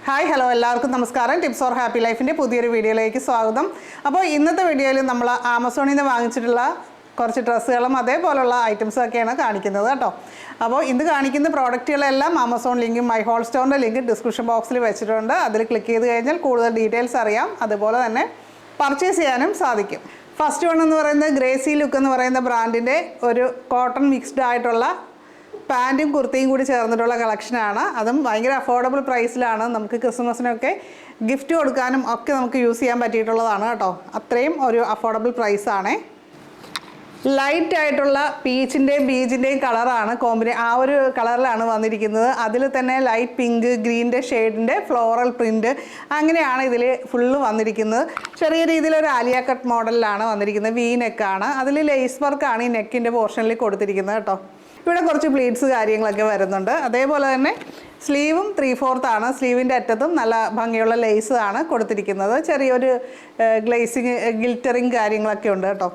Hi hello എല്ലാവർക്കും നമസ്കാരം. Tips or happy ലൈഫിൻ്റെ പുതിയൊരു വീഡിയോയിലേക്ക് സ്വാഗതം. അപ്പോൾ ഇന്നത്തെ വീഡിയോയിൽ നമ്മൾ ആമസോണിൽ നിന്ന് വാങ്ങിച്ചിട്ടുള്ള കുറച്ച് ഡ്രസ്സുകളും അതേപോലുള്ള ഐറ്റംസൊക്കെയാണ് കാണിക്കുന്നത് കേട്ടോ. അപ്പോൾ ഇന്ന് കാണിക്കുന്ന പ്രോഡക്റ്റുകളെല്ലാം ആമസോൺ ലിങ്കും മൈ ഹോൾ സ്റ്റോറിൻ്റെ ലിങ്ക് ഡിസ്ക്രിപ്ഷൻ ബോക്സിൽ വെച്ചിട്ടുണ്ട്. അതിൽ ക്ലിക്ക് ചെയ്ത് കഴിഞ്ഞാൽ കൂടുതൽ ഡീറ്റെയിൽസ് അറിയാം, അതുപോലെ തന്നെ പർച്ചേസ് ചെയ്യാനും സാധിക്കും. ഫസ്റ്റ് വൺ എന്ന് പറയുന്നത് ഗ്രേസി ലുക്ക് എന്ന് പറയുന്ന ബ്രാൻഡിൻ്റെ ഒരു കോട്ടൺ മിക്സ്ഡ് ആയിട്ടുള്ള പാൻറ്റും കുർത്തിയും കൂടി ചേർന്നിട്ടുള്ള കളക്ഷനാണ്. അതും ഭയങ്കര അഫോർഡബിൾ പ്രൈസിലാണ്. നമുക്ക് ക്രിസ്മസിനൊക്കെ ഗിഫ്റ്റ് കൊടുക്കാനും ഒക്കെ നമുക്ക് യൂസ് ചെയ്യാൻ പറ്റിയിട്ടുള്ളതാണ് കേട്ടോ. അത്രയും ഒരു അഫോർഡബിൾ പ്രൈസാണ്. ലൈറ്റ് ആയിട്ടുള്ള പീച്ചിൻ്റെയും ബീച്ചിൻ്റെയും കളറാണ് ആ ഒരു കളറിലാണ് വന്നിരിക്കുന്നത്. അതിൽ തന്നെ ലൈറ്റ് പിങ്ക് ഗ്രീൻ്റെ ഷെയ്ഡിൻ്റെ ഫ്ലോറൽ പ്രിൻറ്റ് അങ്ങനെയാണ് ഇതിൽ ഫുള്ള് വന്നിരിക്കുന്നത്. ചെറിയ രീതിയിലൊരു ആലിയ കട്ട് മോഡലിലാണ് വന്നിരിക്കുന്നത്. വി നെക്കാണ്. അതിൽ ലേസ് വർക്കാണ് ഈ നെക്കിൻ്റെ പോർഷനിൽ കൊടുത്തിരിക്കുന്നത് കേട്ടോ. ഇവിടെ കുറച്ച് പ്ലീറ്റ്സ് കാര്യങ്ങളൊക്കെ വരുന്നുണ്ട്. അതേപോലെ തന്നെ സ്ലീവും 3/4 ആണ്. സ്ലീവിൻ്റെ അറ്റത്തും നല്ല ഭംഗിയുള്ള ലേസ് ആണ് കൊടുത്തിരിക്കുന്നത്. ചെറിയൊരു ഗ്ലേസിങ് ഗിൽറ്ററിങ് കാര്യങ്ങളൊക്കെ ഉണ്ട് കേട്ടോ.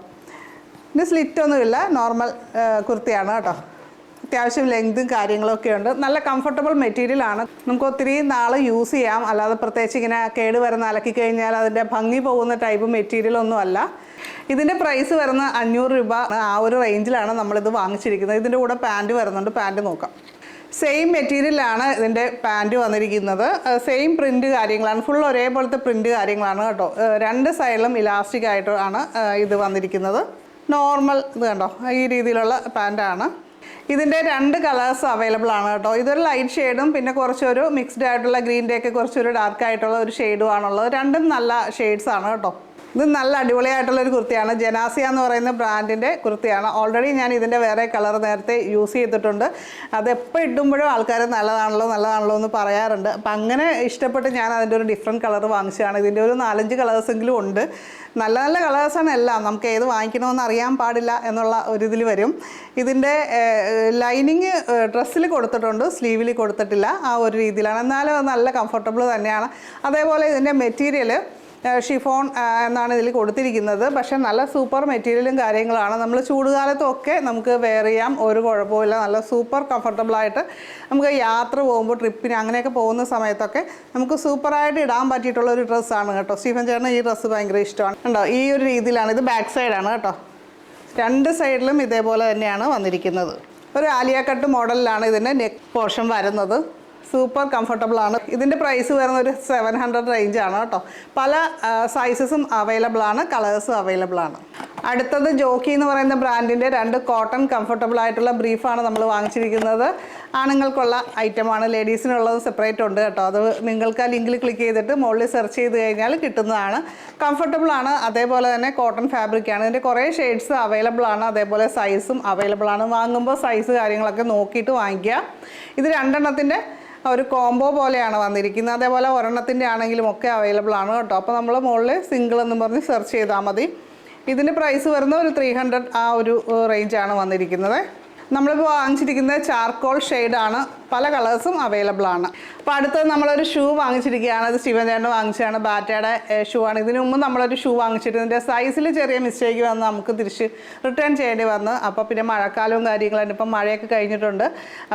ഇത് സ്ലിറ്റൊന്നുമില്ല, നോർമൽ കുർത്തിയാണ് കേട്ടോ. അത്യാവശ്യം ലെങ്തും കാര്യങ്ങളൊക്കെ ഉണ്ട്. നല്ല കംഫർട്ടബിൾ മെറ്റീരിയലാണ്. നമുക്ക് ഒത്തിരി നാൾ യൂസ് ചെയ്യാം. അല്ലാതെ പ്രത്യേകിച്ച് ഇങ്ങനെ കേട് വരുന്ന അലക്കി കഴിഞ്ഞാൽ അതിൻ്റെ ഭംഗി പോകുന്ന ടൈപ്പ് മെറ്റീരിയലൊന്നും അല്ല. ഇതിൻ്റെ പ്രൈസ് വരുന്ന 500 രൂപ ആ ഒരു റേഞ്ചിലാണ് നമ്മളിത് വാങ്ങിച്ചിരിക്കുന്നത്. ഇതിൻ്റെ കൂടെ പാൻറ്റ് വരുന്നുണ്ട്. പാൻറ്റ് നോക്കാം. സെയിം മെറ്റീരിയലാണ് ഇതിൻ്റെ പാൻറ്റ് വന്നിരിക്കുന്നത്. സെയിം പ്രിൻറ്റ് കാര്യങ്ങളാണ്. ഫുൾ ഒരേപോലത്തെ പ്രിൻറ്റ് കാര്യങ്ങളാണ് കേട്ടോ. രണ്ട് സൈഡിലും ഇലാസ്റ്റിക് ആയിട്ടാണ് ഇത് വന്നിരിക്കുന്നത്. നോർമൽ ഇത് കണ്ടോ, ഈ രീതിയിലുള്ള പാൻറ്റാണ്. ഇതിൻ്റെ 2 കളേഴ്സ് അവൈലബിൾ ആണ് കേട്ടോ. ഇതൊരു ലൈറ്റ് ഷെയ്ഡും പിന്നെ കുറച്ചൊരു മിക്സ്ഡ് ആയിട്ടുള്ള ഗ്രീൻ്റെയൊക്കെ കുറച്ചൊരു ഡാർക്ക് ആയിട്ടുള്ള ഒരു ഷെയ്ഡും ആണുള്ളത്. രണ്ടും നല്ല ഷെയ്ഡ്സ് ആണ് കേട്ടോ. ഇത് നല്ല അടിപൊളിയായിട്ടുള്ളൊരു കുർത്തിയാണ്. ജനാസിയ എന്ന് പറയുന്ന ബ്രാൻഡിൻ്റെ കുർത്തിയാണ്. ഓൾറെഡി ഞാൻ ഇതിൻ്റെ വേറെ കളർ നേരത്തെ യൂസ് ചെയ്തിട്ടുണ്ട്. അതെപ്പോൾ ഇടുമ്പോഴും ആൾക്കാർ നല്ലതാണല്ലോ എന്ന് പറയാറുണ്ട്. അപ്പം അങ്ങനെ ഇഷ്ടപ്പെട്ട് ഞാൻ അതിൻ്റെ ഒരു ഡിഫറെൻറ്റ് കളർ വാങ്ങിച്ചതാണ്. ഇതിൻ്റെ ഒരു 4-5 കളേഴ്സെങ്കിലും ഉണ്ട്. നല്ല നല്ല കളേഴ്സാണ് എല്ലാം. നമുക്ക് ഏത് വാങ്ങിക്കണമെന്ന് അറിയാൻ പാടില്ല എന്നുള്ള ഒരിതിൽ വരും. ഇതിൻ്റെ ലൈനിങ് ഡ്രസ്സിൽ കൊടുത്തിട്ടുണ്ട്, സ്ലീവിൽ കൊടുത്തിട്ടില്ല. ആ ഒരു രീതിയിലാണ്. എന്നാലും നല്ല കംഫർട്ടബിൾ തന്നെയാണ്. അതേപോലെ ഇതിൻ്റെ മെറ്റീരിയൽ ഷിഫോൺ എന്നാണ് ഇതിൽ കൊടുത്തിരിക്കുന്നത്. പക്ഷേ നല്ല സൂപ്പർ മെറ്റീരിയലും കാര്യങ്ങളാണ്. നമ്മൾ ചൂടുകാലത്തൊക്കെ നമുക്ക് വെയർ ചെയ്യാം, ഒരു കുഴപ്പമില്ല. നല്ല സൂപ്പർ കംഫർട്ടബിളായിട്ട് നമുക്ക് യാത്ര പോകുമ്പോൾ ട്രിപ്പിന് അങ്ങനെയൊക്കെ പോകുന്ന സമയത്തൊക്കെ നമുക്ക് സൂപ്പറായിട്ട് ഇടാൻ പറ്റിയിട്ടുള്ള ഒരു ഡ്രസ്സാണ് കേട്ടോ. സ്റ്റീഫൻ ചേട്ടന് ഈ ഡ്രസ്സ് ഭയങ്കര ഇഷ്ടമാണ് കേട്ടോ. ഈ ഒരു രീതിയിലാണ്. ഇത് ബാക്ക് സൈഡാണ് കേട്ടോ. 2 സൈഡിലും ഇതേപോലെ തന്നെയാണ് വന്നിരിക്കുന്നത്. ഒരു ആലിയ കട്ട് മോഡലിലാണ് ഇതിൻ്റെ നെക്ക് പോർഷൻ വരുന്നത്. സൂപ്പർ കംഫർട്ടബിൾ ആണ്. ഇതിൻ്റെ പ്രൈസ് വരുന്ന ഒരു 700 റേഞ്ചാണ് കേട്ടോ. പല സൈസസും അവൈലബിൾ ആണ്, കളേഴ്സും അവൈലബിൾ ആണ്. അടുത്തത് ജോക്കി എന്ന് പറയുന്ന ബ്രാൻഡിൻ്റെ 2 കോട്ടൺ കംഫർട്ടബിൾ ആയിട്ടുള്ള ബ്രീഫാണ് നമ്മൾ വാങ്ങിച്ചിരിക്കുന്നത്. ആണുങ്ങൾക്കുള്ള ഐറ്റമാണ്, ലേഡീസിനുള്ളത് സെപ്പറേറ്റ് ഉണ്ട് കേട്ടോ. അത് നിങ്ങൾക്ക് ആ ലിങ്കിൽ ക്ലിക്ക് ചെയ്തിട്ട് മുകളിൽ സെർച്ച് ചെയ്ത് കഴിഞ്ഞാൽ കിട്ടുന്നതാണ്. കംഫർട്ടബിൾ ആണ്. അതേപോലെ തന്നെ കോട്ടൺ ഫാബ്രിക്കാണ്. ഇതിൻ്റെ കുറേ ഷെയ്ഡ്സ് അവൈലബിൾ ആണ്. അതേപോലെ സൈസും അവൈലബിൾ ആണ്. വാങ്ങുമ്പോൾ സൈസ് കാര്യങ്ങളൊക്കെ നോക്കിയിട്ട് വാങ്ങിക്കുക. ഇത് 2 ഒരു കോംബോ പോലെയാണ് വന്നിരിക്കുന്നത്. അതേപോലെ ഒരെണ്ണത്തിൻ്റെ ആണെങ്കിലും ഒക്കെ അവൈലബിൾ ആണ് കേട്ടോ. അപ്പോൾ നമ്മൾ മുകളിൽ സിംഗിൾ എന്ന് പറഞ്ഞ് സെർച്ച് ചെയ്താൽ മതി. ഇതിൻ്റെ പ്രൈസ് വരുന്ന ഒരു 300 ആ ഒരു റേഞ്ചാണ് വന്നിരിക്കുന്നത്. നമ്മളിപ്പോൾ വാങ്ങിച്ചിരിക്കുന്നത് ചാർക്കോൾ ഷെയ്ഡാണ്. പല കളേഴ്സും അവൈലബിൾ ആണ്. അപ്പോൾ അടുത്തത് നമ്മളൊരു ഷൂ വാങ്ങിച്ചിരിക്കുകയാണ്. ഇത് സ്റ്റീവൻ ചേട്ടൻ വാങ്ങിച്ചതാണ്. ബാറ്റയുടെ ഷൂ ആണ്. ഇതിനു മുമ്പ് നമ്മളൊരു ഷൂ വാങ്ങിച്ചിട്ട് ഇതിൻ്റെ സൈസിൽ ചെറിയ മിസ്റ്റേക്ക് വന്ന് നമുക്ക് തിരിച്ച് റിട്ടേൺ ചെയ്യേണ്ടി വന്നു. അപ്പോൾ പിന്നെ മഴക്കാലവും കാര്യങ്ങളായിട്ട് ഇപ്പം മഴയൊക്കെ കഴിഞ്ഞിട്ടുണ്ട്.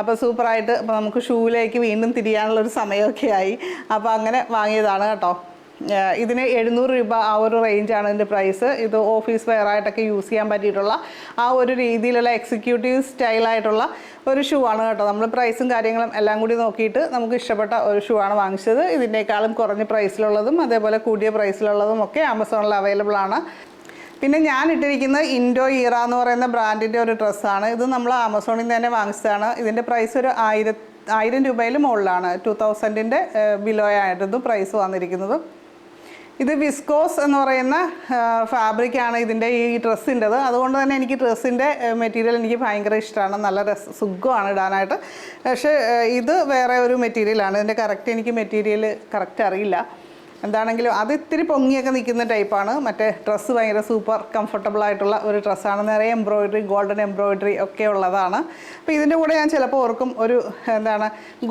അപ്പോൾ സൂപ്പറായിട്ട് അപ്പോൾ നമുക്ക് ഷൂവിലേക്ക് വീണ്ടും തിരിയാനുള്ളൊരു സമയമൊക്കെ ആയി. അപ്പോൾ അങ്ങനെ വാങ്ങിയതാണ് കേട്ടോ. ഇതിന് 700 രൂപ ആ ഒരു റേഞ്ചാണ് ഇതിൻ്റെ പ്രൈസ്. ഇത് ഓഫീസ് വെയർ ആയിട്ടൊക്കെ യൂസ് ചെയ്യാൻ പറ്റിയിട്ടുള്ള ആ ഒരു രീതിയിലുള്ള എക്സിക്യൂട്ടീവ് സ്റ്റൈലായിട്ടുള്ള ഒരു ഷൂ ആണ് കേട്ടോ. നമ്മൾ പ്രൈസും കാര്യങ്ങളും എല്ലാം കൂടി നോക്കിയിട്ട് നമുക്ക് ഇഷ്ടപ്പെട്ട ഒരു ഷൂ ആണ് വാങ്ങിച്ചത്. ഇതിനേക്കാളും കുറഞ്ഞ പ്രൈസിലുള്ളതും അതേപോലെ കൂടിയ പ്രൈസിലുള്ളതും ഒക്കെ ആമസോണിൽ അവൈലബിൾ ആണ്. പിന്നെ ഞാൻ ഇട്ടിരിക്കുന്നത് ഇൻഡോ ഈറ എന്ന് പറയുന്ന ബ്രാൻഡിൻ്റെ ഒരു ഡ്രസ്സാണ്. ഇത് നമ്മൾ ആമസോണിൽ നിന്ന് തന്നെ വാങ്ങിച്ചതാണ്. ഇതിൻ്റെ പ്രൈസ് ഒരു 1000 രൂപയിൽ മുകളിലാണ്. 2000-ൻ്റെ ബിലോ ആയിരുന്നു പ്രൈസ് വന്നിരിക്കുന്നത്. ഇത് വിസ്കോസ് എന്ന് പറയുന്ന ഫാബ്രിക്കാണ് ഇതിൻ്റെ ഈ ഡ്രസ്സിൻ്റെത്. അതുകൊണ്ട് തന്നെ എനിക്ക് ഡ്രസ്സിൻ്റെ മെറ്റീരിയൽ എനിക്ക് ഭയങ്കര ഇഷ്ടമാണ്. നല്ല സുഖമാണ് ഇടാനായിട്ട്. പക്ഷേ ഇത് വേറെ ഒരു മെറ്റീരിയലാണ്. ഇതിൻ്റെ എനിക്ക് മെറ്റീരിയൽ കറക്റ്റ് അറിയില്ല. എന്താണെങ്കിലും അത് ഇത്തിരി പൊങ്ങിയൊക്കെ നിൽക്കുന്ന ടൈപ്പാണ്. മറ്റേ ഡ്രസ്സ് ഭയങ്കര സൂപ്പർ കംഫർട്ടബിൾ ആയിട്ടുള്ള ഒരു ഡ്രസ്സാണ്. നിറയെ എംബ്രോയിഡറി, ഗോൾഡൻ എംബ്രോയിഡറി ഒക്കെ ഉള്ളതാണ്. അപ്പോൾ ഇതിൻ്റെ കൂടെ ഞാൻ ചിലപ്പോൾ ഓർക്കും ഒരു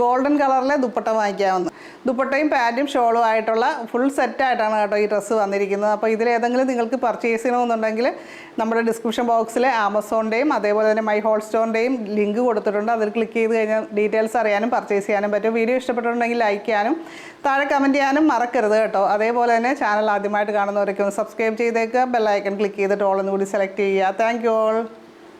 ഗോൾഡൻ കളറിലെ ദുപ്പട്ട വാങ്ങിക്കാമെന്ന്. ദുപ്പട്ടയും പാൻറ്റും ഷോളും ആയിട്ടുള്ള ഫുൾ സെറ്റായിട്ടാണ് കേട്ടോ ഈ ഡ്രസ്സ് വന്നിരിക്കുന്നത്. അപ്പോൾ ഇതിലേതെങ്കിലും നിങ്ങൾക്ക് പർച്ചേസ് ചെയ്യണമെന്നുണ്ടെങ്കിൽ നമ്മുടെ ഡിസ്ക്രിപ്ഷൻ ബോക്സിൽ ആമസോണിൻ്റെയും അതേപോലെ തന്നെ മൈ ഹോൾ സ്റ്റോറിൻ്റെയും ലിങ്ക് കൊടുത്തിട്ടുണ്ട്. അതിൽ ക്ലിക്ക് ചെയ്ത് കഴിഞ്ഞാൽ ഡീറ്റെയിൽസ് അറിയാനും പർച്ചേസ് ചെയ്യാനും പറ്റും. വീഡിയോ ഇഷ്ടപ്പെട്ടിട്ടുണ്ടെങ്കിൽ ലൈക്ക് ചെയ്യാനും താഴെ കമൻറ്റ് ചെയ്യാനും മറക്കരുത് കേട്ടോ. അതേപോലെ തന്നെ ചാനൽ ആദ്യമായിട്ട് കാണുന്നവരൊക്കെ ഒന്ന് സബ്സ്ക്രൈബ് ചെയ്തേക്കുക. ബെല്ലൈക്കൺ ക്ലിക്ക് ചെയ്തിട്ട് ഓൾ എന്ന് കൂടി സെലക്ട് ചെയ്യുക. Thank you all.